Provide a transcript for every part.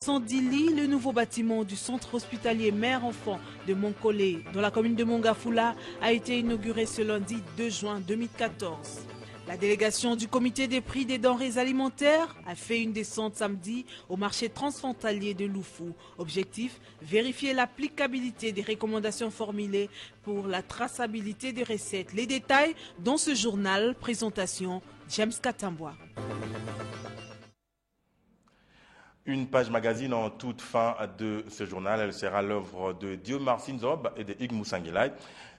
110 lits, le nouveau bâtiment du centre hospitalier mère-enfant de Monkolé, dans la commune de Mongafula, a été inauguré ce lundi 2 juin 2014. La délégation du comité des prix des denrées alimentaires a fait une descente samedi au marché transfrontalier de Loufou. Objectif, vérifier l'applicabilité des recommandations formulées pour la traçabilité des recettes. Les détails dans ce journal, présentation James Katambwa. Une page magazine en toute fin de ce journal. Elle sera l'œuvre de Dieu Marcin Zob et de Hugues Moussangilay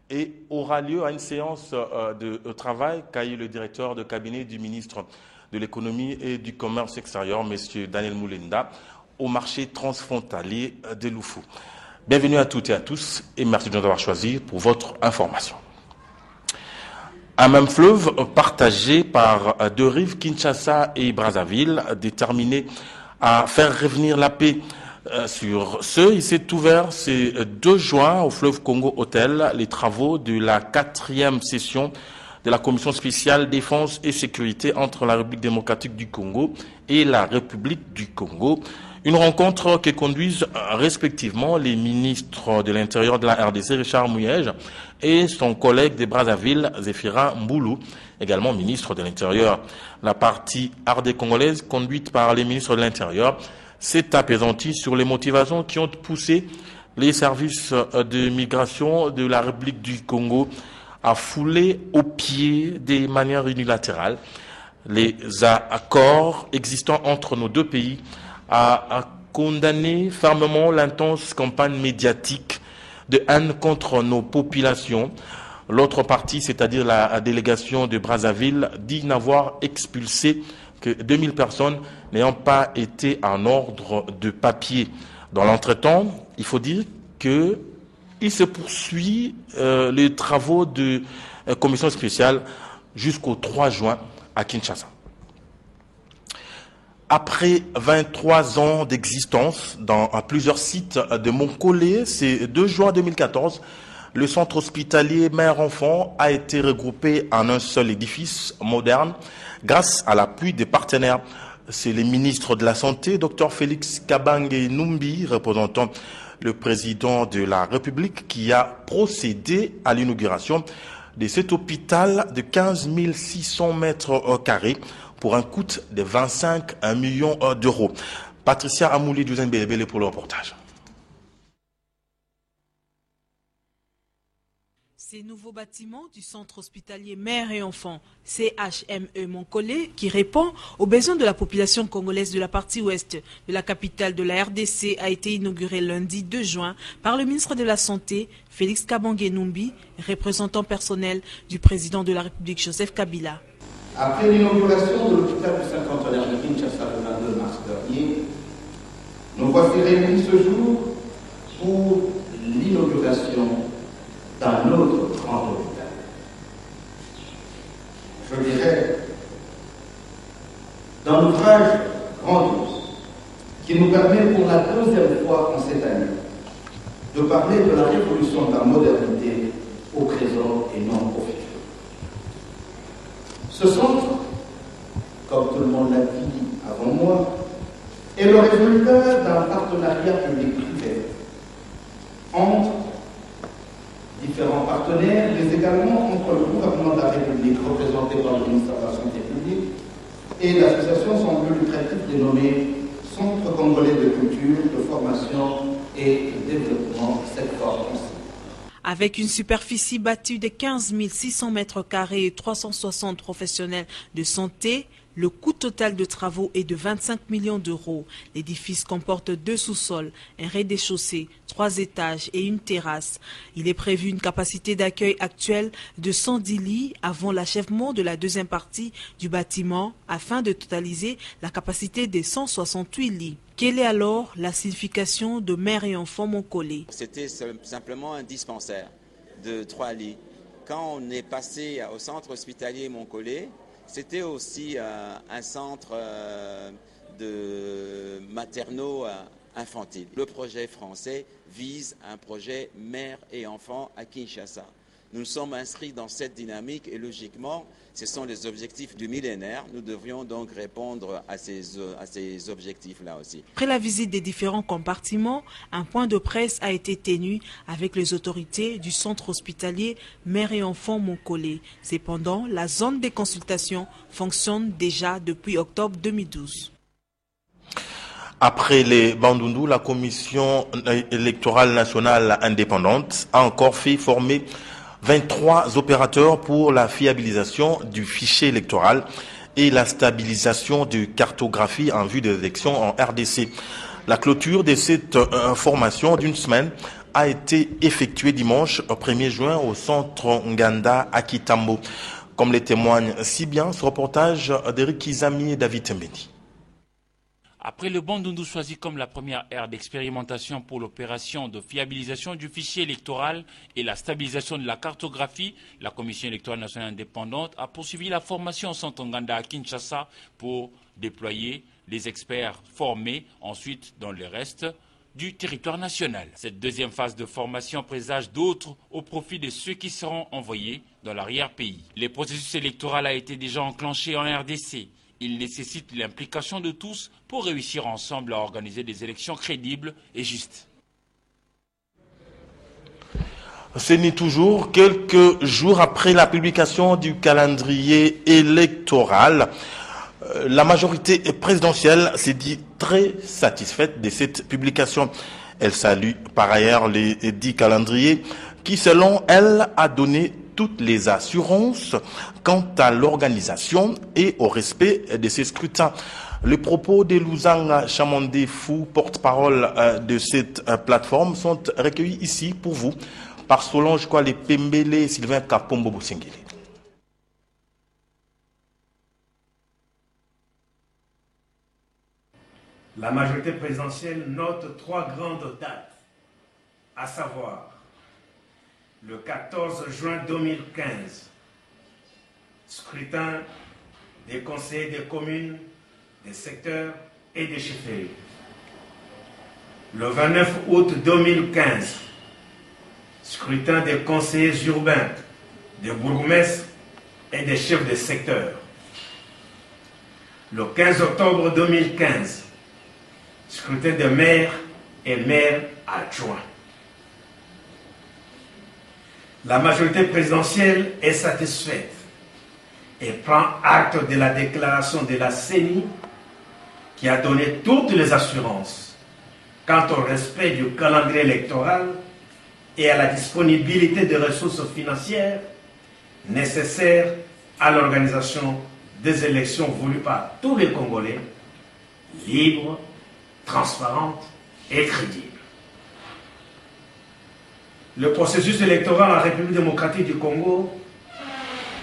et aura lieu à une séance de travail qu'a eu le directeur de cabinet du ministre de l'économie et du commerce extérieur, M. Daniel Moulenda, au marché transfrontalier de Loufou. Bienvenue à toutes et à tous et merci de nous avoir choisis pour votre information. Un même fleuve partagé par deux rives, Kinshasa et Brazzaville, déterminé à faire revenir la paix sur ce. Il s'est ouvert ce 2 juin au fleuve Congo Hôtel les travaux de la 4e session de la commission spéciale défense et sécurité entre la République démocratique du Congo et la République du Congo. Une rencontre qui conduisent respectivement les ministres de l'Intérieur de la RDC, Richard Mouyège, et son collègue de Brazzaville, Zéphira Mboulou, également ministre de l'Intérieur. La partie RD congolaise, conduite par les ministres de l'Intérieur, s'est apaisantie sur les motivations qui ont poussé les services de migration de la République du Congo à fouler aux pieds des manières unilatérales les accords existants entre nos deux pays, à condamner fermement l'intense campagne médiatique de haine contre nos populations. L'autre partie, c'est-à-dire la délégation de Brazzaville, dit n'avoir expulsé que 2000 personnes n'ayant pas été en ordre de papier. Dans l'entretemps, il faut dire qu'il se poursuit les travaux de commission spéciale jusqu'au 3 juin à Kinshasa. Après 23 ans d'existence à plusieurs sites de Monkolé, c'est 2 juin 2014, le centre hospitalier mère-enfant a été regroupé en un seul édifice moderne grâce à l'appui des partenaires. C'est le ministre de la Santé, Dr Félix Kabange Numbi, représentant le président de la République, qui a procédé à l'inauguration de cet hôpital de 15 600 mètres carrés pour un coût de 25 millions d'euros. Patricia Amouli du Zenbelebele pour le reportage. Ces nouveaux bâtiments du centre hospitalier mère et enfant CHME Monkolé, qui répond aux besoins de la population congolaise de la partie ouest de la capitale de la RDC, a été inauguré lundi 2 juin par le ministre de la Santé, Félix Kabange Numbi, représentant personnel du président de la République, Joseph Kabila. Après l'inauguration de l'hôpital du cinquantenaire de Kinshasa le 22 mars dernier, nous voici réunis ce jour pour l'inauguration d'un autre grand hôpital. Je dirais d'un ouvrage grandiose qui nous permet pour la 2e fois en cette année de parler de la révolution de la modernité au présent et non au futur. Ce centre, comme tout le monde l'a dit avant moi, est le résultat d'un partenariat public-privé entre différents partenaires, mais également entre le gouvernement de la République, représenté par le ministère de la Santé publique, et l'association sans but lucratif dénommée Centre congolais de culture, de formation et de développement, cette fois français. Avec une superficie battue de 15 600 mètres carrés et 360 professionnels de santé, le coût total de travaux est de 25 millions d'euros. L'édifice comporte 2 sous-sols, un rez-de-chaussée, 3 étages et une terrasse. Il est prévu une capacité d'accueil actuelle de 110 lits avant l'achèvement de la 2e partie du bâtiment afin de totaliser la capacité des 168 lits. Quelle est alors la signification de mère et enfant Monkolé? C'était simplement un dispensaire de 3 lits. Quand on est passé au centre hospitalier Monkolé, c'était aussi un centre de maternaux infantiles. Le projet français vise un projet mère et enfant à Kinshasa. Nous sommes inscrits dans cette dynamique et logiquement, ce sont les objectifs du millénaire. Nous devrions donc répondre à ces objectifs-là aussi. Après la visite des différents compartiments, un point de presse a été tenu avec les autorités du centre hospitalier Mère et Enfants Moncolé. Cependant, la zone des consultations fonctionne déjà depuis octobre 2012. Après les Bandundu, la Commission électorale nationale indépendante a encore fait former 23 opérateurs pour la fiabilisation du fichier électoral et la stabilisation de cartographie en vue des élections en RDC. La clôture de cette formation d'une semaine a été effectuée dimanche 1er juin au centre Nganda à Kitambo. Comme le témoigne si bien ce reportage d'Éric Kizami et David Tembeni. Après le Bandundu choisi comme la première ère d'expérimentation pour l'opération de fiabilisation du fichier électoral et la stabilisation de la cartographie, la Commission électorale nationale indépendante a poursuivi la formation au centre Nganda à Kinshasa pour déployer les experts formés ensuite dans le reste du territoire national. Cette deuxième phase de formation présage d'autres au profit de ceux qui seront envoyés dans l'arrière-pays. Le processus électoral a été déjà enclenché en RDC. Il nécessite l'implication de tous pour réussir ensemble à organiser des élections crédibles et justes. Ce n'est toujours quelques jours après la publication du calendrier électoral. La majorité présidentielle s'est dit très satisfaite de cette publication. Elle salue par ailleurs les 10 calendriers qui, selon elle, a donné toutes les assurances quant à l'organisation et au respect de ces scrutins. Les propos de Luzanga Chamandé Fou, porte-parole de cette plateforme, sont recueillis ici pour vous par Solange Kwale Pembele et Sylvain Kapombo Boussengele. La majorité présidentielle note 3 grandes dates, à savoir le 14 juin 2015, scrutin des conseillers des communes, des secteurs et des chefferies. Le 29 août 2015, scrutin des conseillers urbains, des bourgmestres et des chefs de secteur. Le 15 octobre 2015, scrutin des maires et maires adjoints. La majorité présidentielle est satisfaite et prend acte de la déclaration de la CENI qui a donné toutes les assurances quant au respect du calendrier électoral et à la disponibilité des ressources financières nécessaires à l'organisation des élections voulues par tous les Congolais, libres, transparentes et crédibles. Le processus électoral en République démocratique du Congo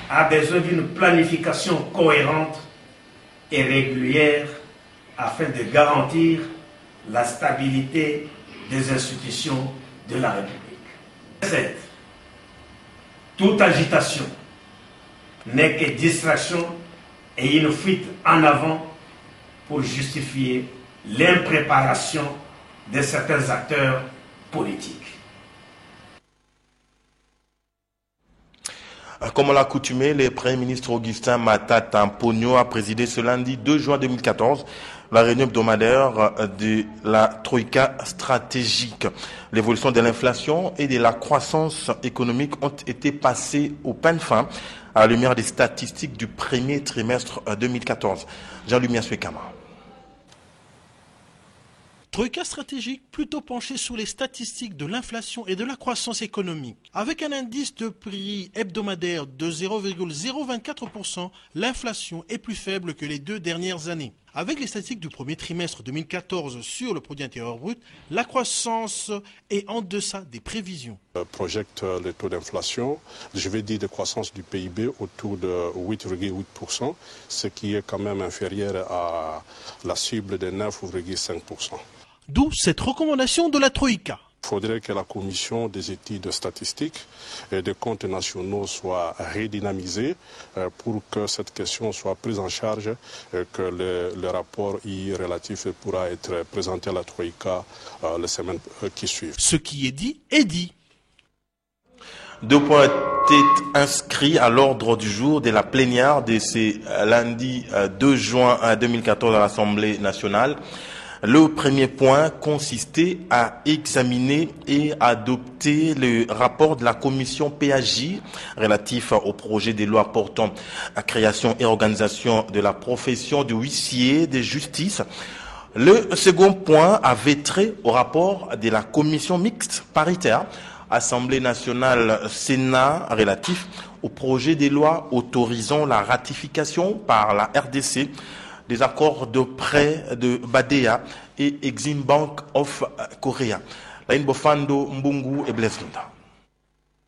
a besoin d'une planification cohérente et régulière afin de garantir la stabilité des institutions de la République. Toute agitation n'est que distraction et une fuite en avant pour justifier l'impréparation de certains acteurs politiques. Comme on l'a accoutumé, le Premier ministre Augustin Matata Mponyo a présidé ce lundi 2 juin 2014 la réunion hebdomadaire de la Troïka stratégique. L'évolution de l'inflation et de la croissance économique ont été passées au peigne fin à la lumière des statistiques du premier trimestre 2014. Jean-Louis Miaswekama. Troïka stratégique plutôt penché sur les statistiques de l'inflation et de la croissance économique. Avec un indice de prix hebdomadaire de 0,024%, l'inflation est plus faible que les 2 dernières années. Avec les statistiques du premier trimestre 2014 sur le produit intérieur brut, la croissance est en deçà des prévisions. Projecte le taux d'inflation, je vais dire de croissance du PIB autour de 8,8%, ce qui est quand même inférieur à la cible de 9,5%. D'où cette recommandation de la Troïka. Il faudrait que la commission des études statistiques et des comptes nationaux soit redynamisée pour que cette question soit prise en charge et que le rapport relatif pourra être présenté à la Troïka les semaines qui suivent. Ce qui est dit est dit. 2 points étaient inscrits à l'ordre du jour de la plénière de ce lundi 2 juin 2014 à l'Assemblée nationale. Le premier point consistait à examiner et adopter le rapport de la commission PAJ relatif au projet de loi portant à création et organisation de la profession de huissier de justice. Le second point avait trait au rapport de la commission mixte paritaire Assemblée nationale Sénat relatif au projet de loi autorisant la ratification par la RDC des accords de prêt de Badea et Exim Bank of Korea. Laine Bofando, Mbungu et Blaise Lunda.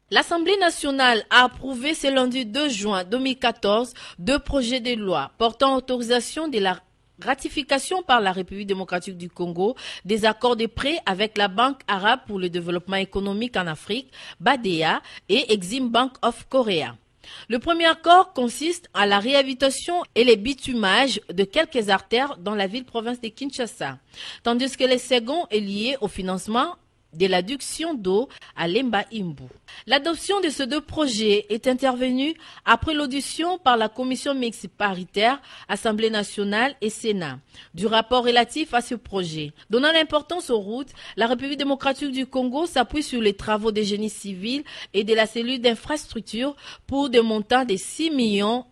L'Assemblée nationale a approuvé ce lundi 2 juin 2014 deux projets de loi portant autorisation de la ratification par la République démocratique du Congo des accords de prêt avec la Banque arabe pour le développement économique en Afrique, BADEA, et Exim Bank of Korea. Le premier accord consiste à la réhabilitation et le bitumage de quelques artères dans la ville-province de Kinshasa, tandis que le second est lié au financement de l'adduction d'eau à Lemba Imbu. L'adoption de ces deux projets est intervenue après l'audition par la commission mixte paritaire Assemblée nationale et Sénat du rapport relatif à ce projet. Donnant l'importance aux routes, la République démocratique du Congo s'appuie sur les travaux de génie civil et de la cellule d'infrastructure pour des montants de 6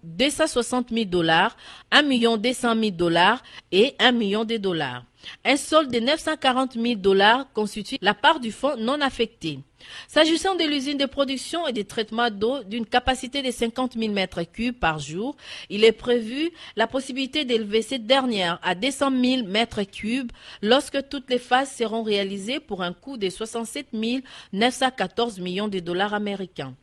260 000 $, 1 200 000 $ et 1 million de dollars. Un solde de 940 000 $ constitue la part du fonds non affecté. S'agissant de l'usine de production et de traitement d'eau d'une capacité de 50 000 m3 par jour, il est prévu la possibilité d'élever cette dernière à 200 000 m3 lorsque toutes les phases seront réalisées pour un coût de 67 914 millions de dollars américains.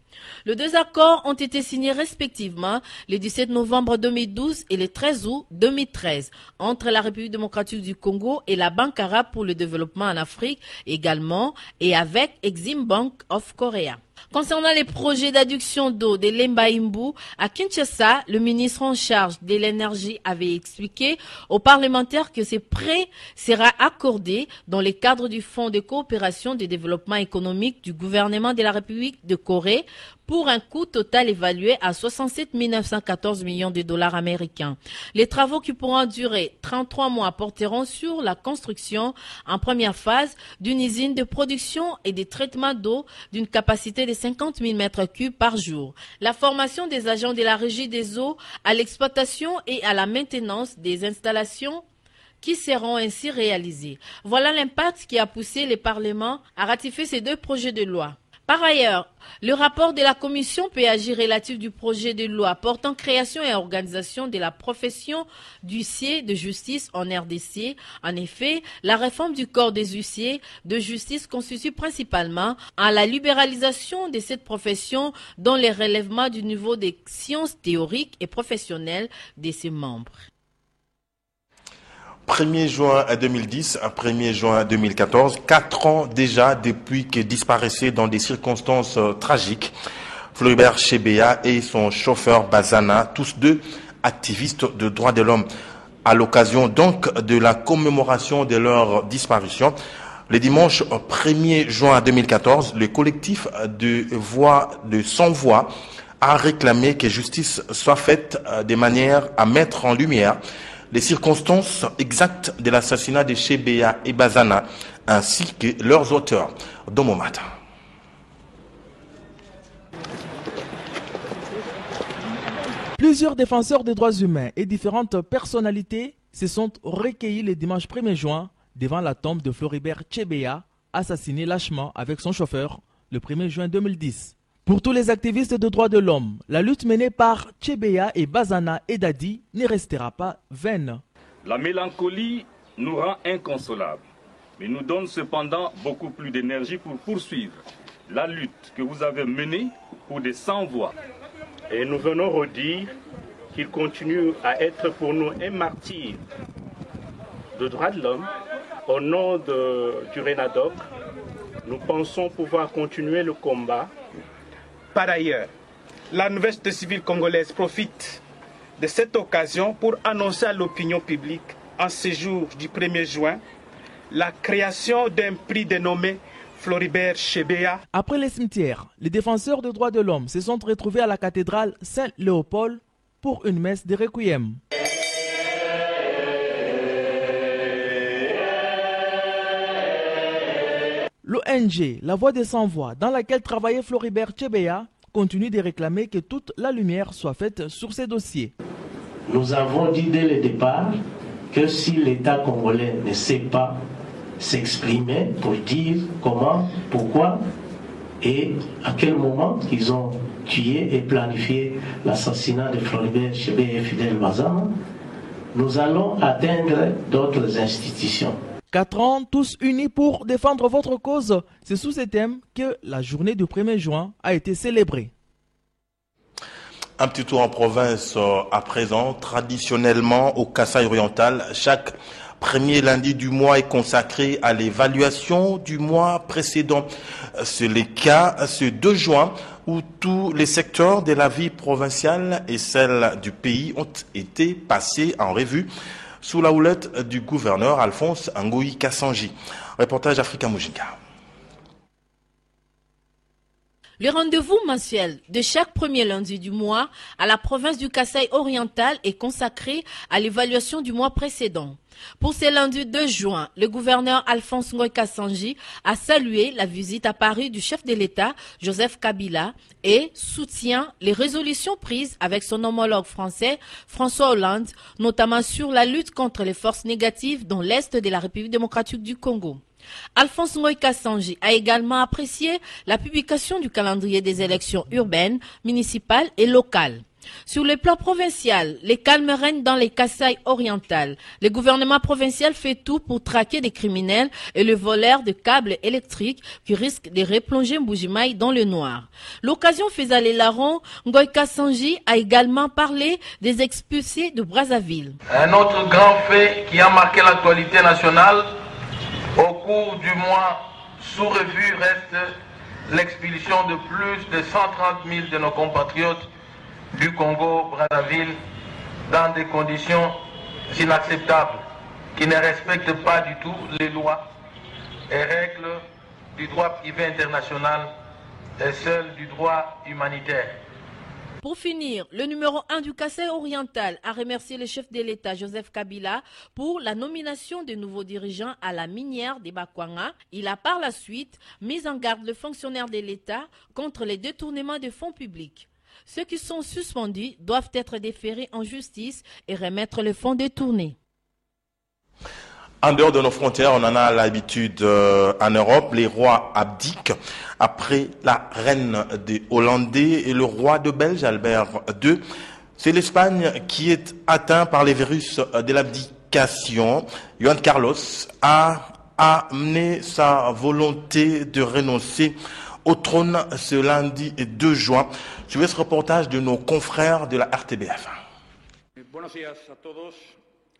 Les deux accords ont été signés respectivement le 17 novembre 2012 et le 13 août 2013 entre la République démocratique du Congo et la Banque arabe pour le développement en Afrique également et avec Exim Bank of Korea. Concernant les projets d'adduction d'eau de Lemba Imbu, à Kinshasa, le ministre en charge de l'énergie avait expliqué aux parlementaires que ce prêt sera accordé dans le cadre du Fonds de coopération de développement économique du gouvernement de la République de Corée pour un coût total évalué à 67 914 millions de dollars américains. Les travaux qui pourront durer 33 mois porteront sur la construction en première phase d'une usine de production et de traitement d'eau d'une capacité de 50 000 m3 par jour, la formation des agents de la régie des eaux à l'exploitation et à la maintenance des installations qui seront ainsi réalisées. Voilà l'impact qui a poussé les parlements à ratifier ces deux projets de loi. Par ailleurs, le rapport de la commission PAJ relatif du projet de loi portant création et organisation de la profession d'huissier de justice en RDC. En effet, la réforme du corps des huissiers de justice constitue principalement à la libéralisation de cette profession dans le relèvement du niveau des sciences théoriques et professionnelles de ses membres. 1er juin 2010 à 1er juin 2014, 4 ans déjà depuis que disparaissaient dans des circonstances tragiques Floribert Chebeya et son chauffeur Bazana, tous deux activistes de droits de l'homme. À l'occasion donc de la commémoration de leur disparition, le dimanche 1er juin 2014, le collectif de Sans Voix a réclamé que justice soit faite de manière à mettre en lumière les circonstances exactes de l'assassinat de Chebeya et Bazana, ainsi que leurs auteurs. Domomata. Plusieurs défenseurs des droits humains et différentes personnalités se sont recueillis le dimanche 1er juin devant la tombe de Floribert Chebeya, assassiné lâchement avec son chauffeur le 1er juin 2010. Pour tous les activistes de droits de l'homme, la lutte menée par Chebeya et Bazana et Dadi ne restera pas vaine. La mélancolie nous rend inconsolables, mais nous donne cependant beaucoup plus d'énergie pour poursuivre la lutte que vous avez menée pour des sans-voix. Et nous venons redire qu'il continue à être pour nous un martyr de droits de l'homme. Au nom du RENADOC, nous pensons pouvoir continuer le combat. Par ailleurs, la nouvelle société civile congolaise profite de cette occasion pour annoncer à l'opinion publique, en ce jour du 1er juin, la création d'un prix dénommé Floribert Chebeya. Après les cimetières, les défenseurs des droits de l'homme se sont retrouvés à la cathédrale Saint-Léopold pour une messe de requiem. L'ONG La Voix des Sans-Voix, dans laquelle travaillait Floribert Chebeya, continue de réclamer que toute la lumière soit faite sur ces dossiers. Nous avons dit dès le départ que si l'État congolais ne sait pas s'exprimer pour dire comment, pourquoi et à quel moment ils ont tué et planifié l'assassinat de Floribert Chebeya et Fidèle Bazama, nous allons atteindre d'autres institutions. 4 ans, tous unis pour défendre votre cause. C'est sous ce thème que la journée du 1er juin a été célébrée. Un petit tour en province à présent. Traditionnellement, au Kasaï oriental, chaque premier lundi du mois est consacré à l'évaluation du mois précédent. C'est le cas ce 2 juin où tous les secteurs de la vie provinciale et celle du pays ont été passés en revue sous la houlette du gouverneur Alphonse Ngoï Kassanji. Reportage Africa Mujinga. Le rendez-vous mensuel de chaque premier lundi du mois à la province du Kasaï oriental est consacré à l'évaluation du mois précédent. Pour ce lundi 2 juin, le gouverneur Alphonse Ngoï Kassanji a salué la visite à Paris du chef de l'État, Joseph Kabila, et soutient les résolutions prises avec son homologue français, François Hollande, notamment sur la lutte contre les forces négatives dans l'Est de la République démocratique du Congo. Alphonse Ngoï Kassanji a également apprécié la publication du calendrier des élections urbaines, municipales et locales. Sur le plan provincial, les calmes règnent dans les Kasaï orientales. Le gouvernement provincial fait tout pour traquer des criminels et le voleur de câbles électriques qui risquent de replonger Mbujimaï dans le noir. L'occasion faisant les larrons, Ngoï Kassanji a également parlé des expulsés de Brazzaville. Un autre grand fait qui a marqué l'actualité nationale au cours du mois sous revue reste l'expulsion de plus de 130 000 de nos compatriotes du Congo-Brazzaville dans des conditions inacceptables qui ne respectent pas du tout les lois et règles du droit privé international et celles du droit humanitaire. Pour finir, le numéro 1 du Kasaï oriental a remercié le chef de l'État Joseph Kabila pour la nomination de nouveaux dirigeants à la minière des Bakwanga. Il a par la suite mis en garde le fonctionnaire de l'État contre les détournements de fonds publics. Ceux qui sont suspendus doivent être déférés en justice et remettre les fonds détournés. En dehors de nos frontières, on en a l'habitude en Europe, les rois abdiquent. Après la reine des Hollandais et le roi de Belge, Albert II, c'est l'Espagne qui est atteinte par les virus de l'abdication. Juan Carlos a amené sa volonté de renoncer au trône ce lundi 2 juin. Suivez ce reportage de nos confrères de la RTBF.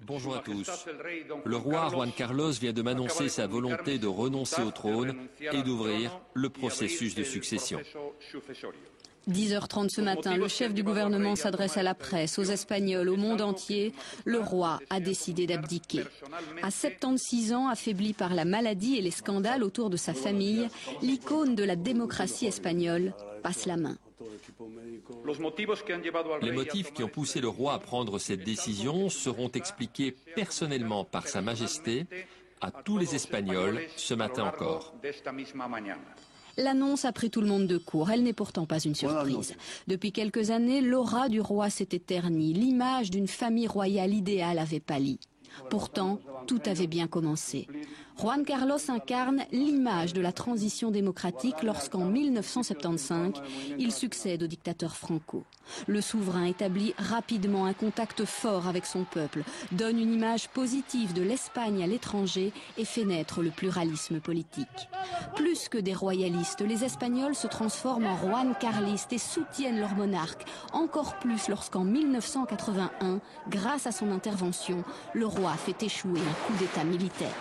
Bonjour à tous. Le roi Juan Carlos vient de m'annoncer sa volonté de renoncer au trône et d'ouvrir le processus de succession. 10h30 ce matin, le chef du gouvernement s'adresse à la presse, aux Espagnols, au monde entier. Le roi a décidé d'abdiquer. À 76 ans, affaibli par la maladie et les scandales autour de sa famille, l'icône de la démocratie espagnole passe la main. Les motifs qui ont poussé le roi à prendre cette décision seront expliqués personnellement par Sa Majesté à tous les Espagnols ce matin encore. L'annonce a pris tout le monde de court. Elle n'est pourtant pas une surprise. Depuis quelques années, l'aura du roi s'était ternie. L'image d'une famille royale idéale avait pâli. Pourtant, tout avait bien commencé. Juan Carlos incarne l'image de la transition démocratique lorsqu'en 1975, il succède au dictateur Franco. Le souverain établit rapidement un contact fort avec son peuple, donne une image positive de l'Espagne à l'étranger et fait naître le pluralisme politique. Plus que des royalistes, les Espagnols se transforment en Juan Carlistes et soutiennent leur monarque, encore plus lorsqu'en 1981, grâce à son intervention, le roi fait échouer un coup d'État militaire.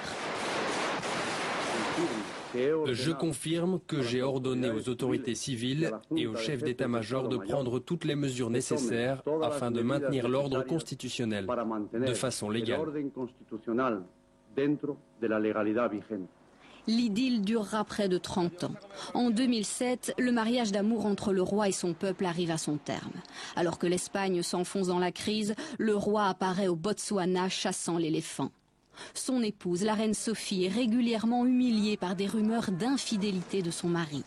Je confirme que j'ai ordonné aux autorités civiles et au chef d'état-major de prendre toutes les mesures nécessaires afin de maintenir l'ordre constitutionnel de façon légale. L'idylle durera près de 30 ans. En 2007, le mariage d'amour entre le roi et son peuple arrive à son terme. Alors que l'Espagne s'enfonce dans la crise, le roi apparaît au Botswana chassant l'éléphant. Son épouse, la reine Sophie, est régulièrement humiliée par des rumeurs d'infidélité de son mari.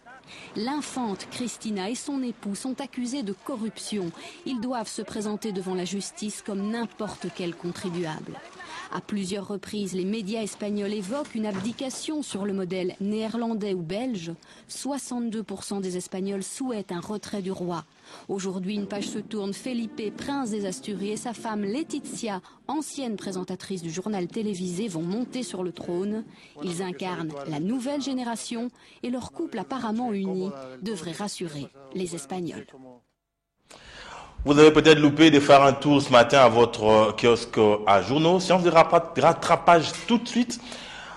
L'infante Christina et son époux sont accusés de corruption. Ils doivent se présenter devant la justice comme n'importe quel contribuable. À plusieurs reprises, les médias espagnols évoquent une abdication sur le modèle néerlandais ou belge. 62% des Espagnols souhaitent un retrait du roi. Aujourd'hui, une page se tourne. Felipe, prince des Asturies, et sa femme Laetitia, ancienne présentatrice du journal télévisé, vont monter sur le trône. Ils incarnent la nouvelle génération et leur couple apparemment uni devrait rassurer les Espagnols. Vous avez peut-être loupé de faire un tour ce matin à votre kiosque à journaux. Séance de rattrapage tout de suite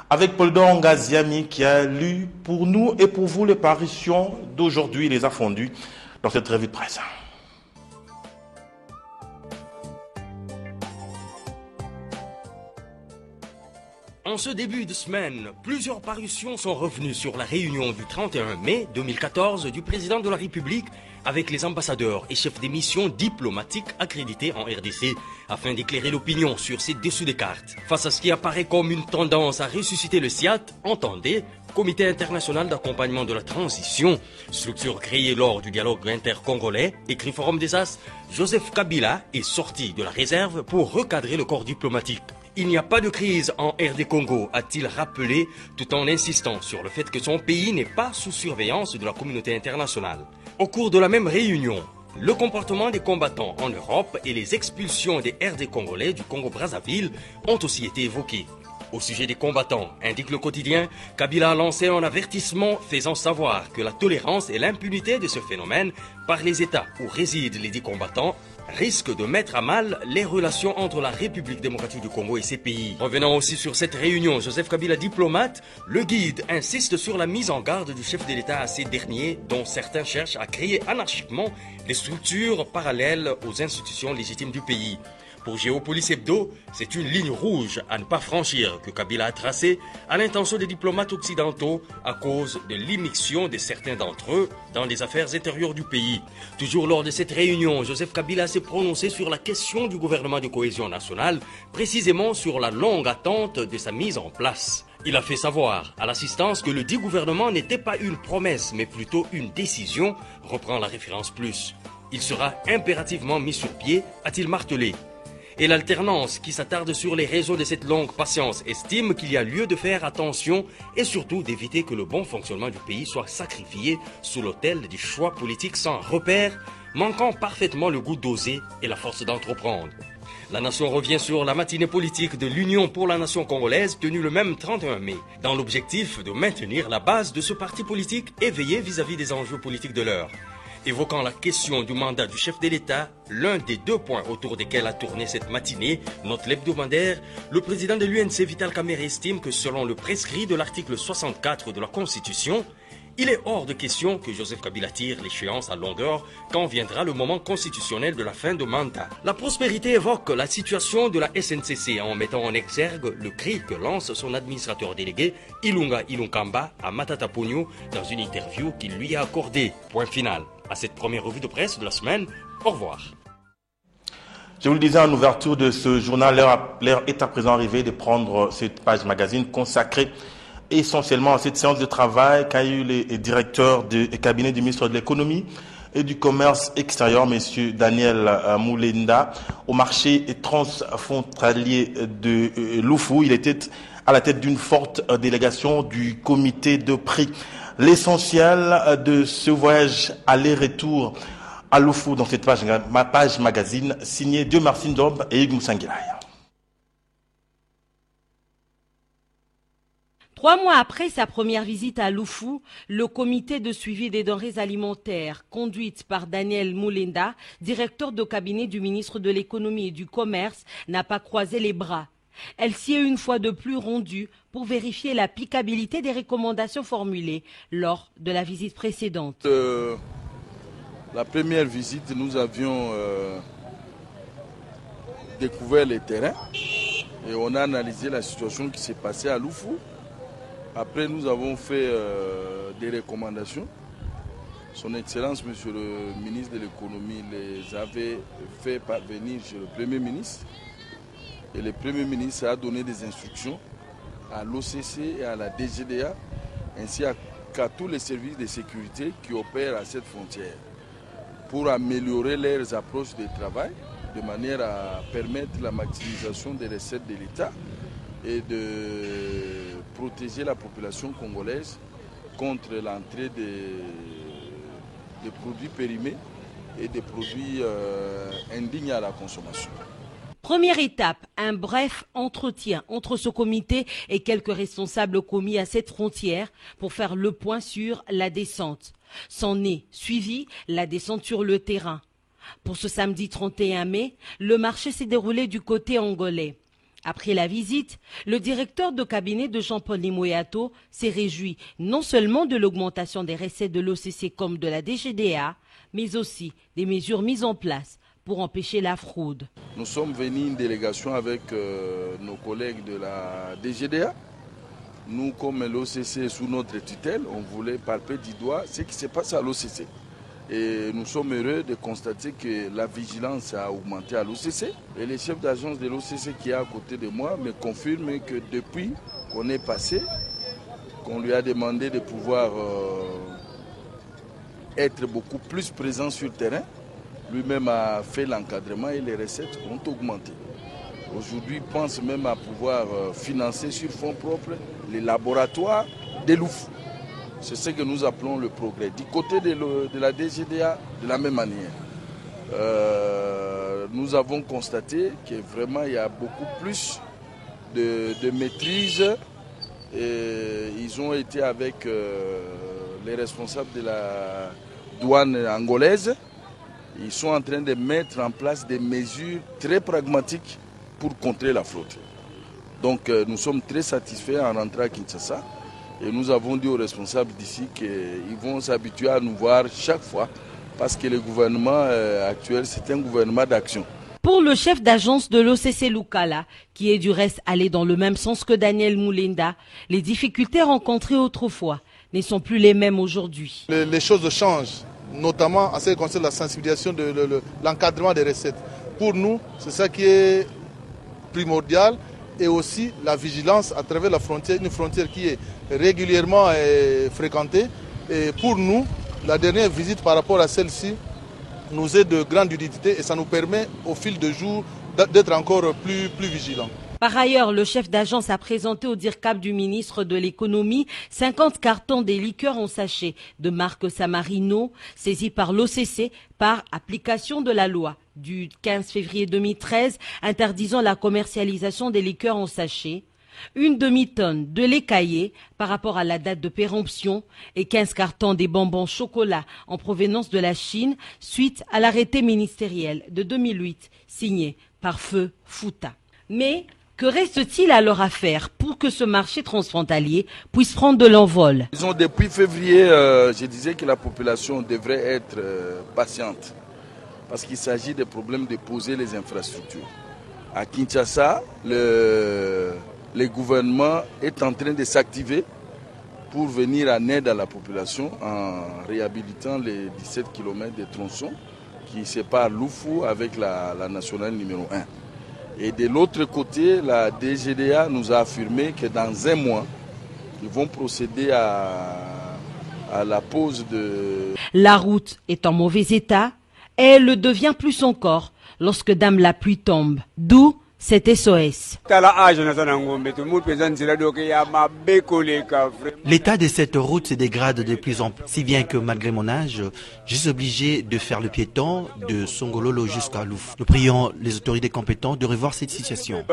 avec Poldon Ngaziami qui a lu pour nous et pour vous les parutions d'aujourd'hui. Il les a fondues dans cette revue de presse. En ce début de semaine, plusieurs parutions sont revenues sur la réunion du 31 mai 2014 du président de la République avec les ambassadeurs et chefs des missions diplomatiques accrédités en RDC afin d'éclairer l'opinion sur ces dessous des cartes. Face à ce qui apparaît comme une tendance à ressusciter le SIAT, entendez Comité international d'accompagnement de la transition, structure créée lors du dialogue intercongolais, écrit Forum des As, Joseph Kabila est sorti de la réserve pour recadrer le corps diplomatique. Il n'y a pas de crise en RD Congo, a-t-il rappelé, tout en insistant sur le fait que son pays n'est pas sous surveillance de la communauté internationale. Au cours de la même réunion, le comportement des combattants en Europe et les expulsions des RD congolais du Congo-Brazzaville ont aussi été évoqués. Au sujet des combattants, indique le quotidien, Kabila a lancé un avertissement faisant savoir que la tolérance et l'impunité de ce phénomène par les États où résident les dits combattants risque de mettre à mal les relations entre la République démocratique du Congo et ses pays. Revenant aussi sur cette réunion, Joseph Kabila diplomate, le guide insiste sur la mise en garde du chef de l'État à ces derniers, dont certains cherchent à créer anarchiquement des structures parallèles aux institutions légitimes du pays. Pour Géopolis Hebdo, c'est une ligne rouge à ne pas franchir que Kabila a tracée à l'intention des diplomates occidentaux à cause de l'immixtion de certains d'entre eux dans les affaires intérieures du pays. Toujours lors de cette réunion, Joseph Kabila s'est prononcé sur la question du gouvernement de cohésion nationale, précisément sur la longue attente de sa mise en place. Il a fait savoir à l'assistance que le dit gouvernement n'était pas une promesse, mais plutôt une décision, reprend la référence plus. Il sera impérativement mis sur pied, a-t-il martelé. Et l'alternance qui s'attarde sur les raisons de cette longue patience estime qu'il y a lieu de faire attention et surtout d'éviter que le bon fonctionnement du pays soit sacrifié sous l'autel des choix politiques sans repère, manquant parfaitement le goût d'oser et la force d'entreprendre. La nation revient sur la matinée politique de l'Union pour la nation congolaise tenue le même 31 mai, dans l'objectif de maintenir la base de ce parti politique éveillé vis-à-vis des enjeux politiques de l'heure. Évoquant la question du mandat du chef de l'État, l'un des deux points autour desquels a tourné cette matinée, note l'hebdomadaire, le président de l'UNC Vital Kamerhe estime que selon le prescrit de l'article 64 de la Constitution, il est hors de question que Joseph Kabila tire l'échéance à longueur quand viendra le moment constitutionnel de la fin de mandat. La prospérité évoque la situation de la SNCC en mettant en exergue le cri que lance son administrateur délégué Ilunga Ilunkamba à Matata Pogno dans une interview qu'il lui a accordée. Point final à cette première revue de presse de la semaine. Au revoir. Je vous le disais en ouverture de ce journal, l'heure est à présent arrivée de prendre cette page magazine consacrée essentiellement à cette séance de travail qu'a eu les directeurs du cabinet du ministre de l'économie et du commerce extérieur, M. Daniel Moulenda, au marché transfrontalier de Loufou. Il était à la tête d'une forte délégation du comité de prix. L'essentiel de ce voyage aller-retour à Loufou dans cette page magazine signée Dieu-Marcin Zob et Hugues Moussanguilay. 3 mois après sa première visite à Loufou, le comité de suivi des denrées alimentaires, conduite par Daniel Moulenda, directeur de cabinet du ministre de l'économie et du commerce, n'a pas croisé les bras. Elle s'y est une fois de plus rendue pour vérifier l'applicabilité des recommandations formulées lors de la visite précédente. La première visite, nous avions découvert les terrains et on a analysé la situation qui s'est passée à Loufou. Après, nous avons fait des recommandations. Son Excellence, Monsieur le ministre de l'économie, les avait fait parvenir chez le Premier ministre. Et le Premier ministre a donné des instructions à l'OCC et à la DGDA, ainsi qu'à tous les services de sécurité qui opèrent à cette frontière, pour améliorer leurs approches de travail, de manière à permettre la maximisation des recettes de l'État et de protéger la population congolaise contre l'entrée des produits périmés et des produits indignes à la consommation. Première étape, un bref entretien entre ce comité et quelques responsables commis à cette frontière pour faire le point sur la descente. S'en est suivi la descente sur le terrain. Pour ce samedi 31 mai, le marché s'est déroulé du côté angolais. Après la visite, le directeur de cabinet de Jean-Paul Limoyato s'est réjoui non seulement de l'augmentation des recettes de l'OCC comme de la DGDA, mais aussi des mesures mises en place pour empêcher la fraude. Nous sommes venus une délégation avec nos collègues de la DGDA. Nous, comme l'OCC est sous notre tutelle, on voulait palper du doigt ce qui se passe à l'OCC. Et nous sommes heureux de constater que la vigilance a augmenté à l'OCC. Et le chef d'agence de l'OCC qui est à côté de moi me confirme que depuis qu'on est passé, qu'on lui a demandé de pouvoir être beaucoup plus présent sur le terrain, lui-même a fait l'encadrement et les recettes ont augmenté. Aujourd'hui, il pense même à pouvoir financer sur fonds propres les laboratoires de l'OUF. C'est ce que nous appelons le progrès. Du côté de la DGDA, de la même manière. Nous avons constaté que vraiment il y a beaucoup plus de maîtrise. Et ils ont été avec les responsables de la douane angolaise. Ils sont en train de mettre en place des mesures très pragmatiques pour contrer la fraude. Donc nous sommes très satisfaits en rentrant à Kinshasa. Et nous avons dit aux responsables d'ici qu'ils vont s'habituer à nous voir chaque fois parce que le gouvernement actuel, c'est un gouvernement d'action. Pour le chef d'agence de l'OCC Lukala, qui est du reste allé dans le même sens que Daniel Mulenda, les difficultés rencontrées autrefois ne sont plus les mêmes aujourd'hui. Les choses changent, notamment en ce qui concerne la sensibilisation de l'encadrement des recettes. Pour nous, c'est ça qui est primordial. Et aussi la vigilance à travers la frontière, une frontière qui est régulièrement fréquentée. Et pour nous, la dernière visite par rapport à celle-ci nous est de grande utilité et ça nous permet au fil de jour d'être encore plus vigilants. Par ailleurs, le chef d'agence a présenté au DIRCAP du ministre de l'économie 50 cartons des liqueurs en sachet de marque Samarino saisis par l'OCC par application de la loi du 15 février 2013 interdisant la commercialisation des liqueurs en sachet, une demi-tonne de lait caillé par rapport à la date de péremption et 15 cartons des bonbons chocolat en provenance de la Chine suite à l'arrêté ministériel de 2008 signé par Feu Fouta. Mais que reste-t-il alors à faire pour que ce marché transfrontalier puisse prendre de l'envol? Disons, depuis février, je disais que la population devrait être patiente parce qu'il s'agit des problèmes de poser les infrastructures. À Kinshasa, le gouvernement est en train de s'activer pour venir en aide à la population en réhabilitant les 17 km de tronçons qui séparent Loufou avec la nationale numéro 1. Et de l'autre côté, la DGDA nous a affirmé que dans un mois, ils vont procéder à la pose de... La route est en mauvais état et elle le devient plus encore lorsque dame la pluie tombe. D'où cet SOS. L'état de cette route se dégrade de plus en plus, si bien que malgré mon âge, je suis obligé de faire le piéton de Songololo jusqu'à Louf. Nous prions les autorités compétentes de revoir cette situation.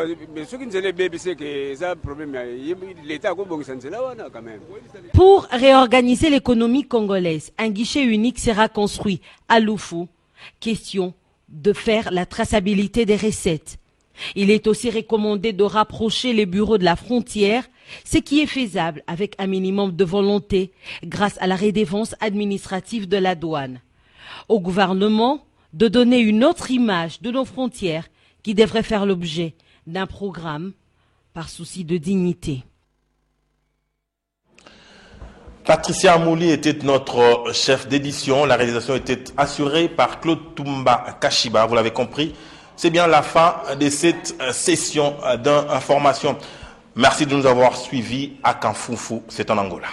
Pour réorganiser l'économie congolaise, un guichet unique sera construit à Loufou. Question de faire la traçabilité des recettes. Il est aussi recommandé de rapprocher les bureaux de la frontière, ce qui est faisable avec un minimum de volonté grâce à la redevance administrative de la douane. Au gouvernement de donner une autre image de nos frontières qui devrait faire l'objet d'un programme par souci de dignité. Patricia Amouli était notre chef d'édition. La réalisation était assurée par Claude Toumba Kashiba. Vous l'avez compris, c'est bien la fin de cette session d'information. Merci de nous avoir suivis à Kanfoufou, c'est en Angola.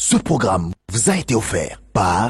Ce programme vous a été offert par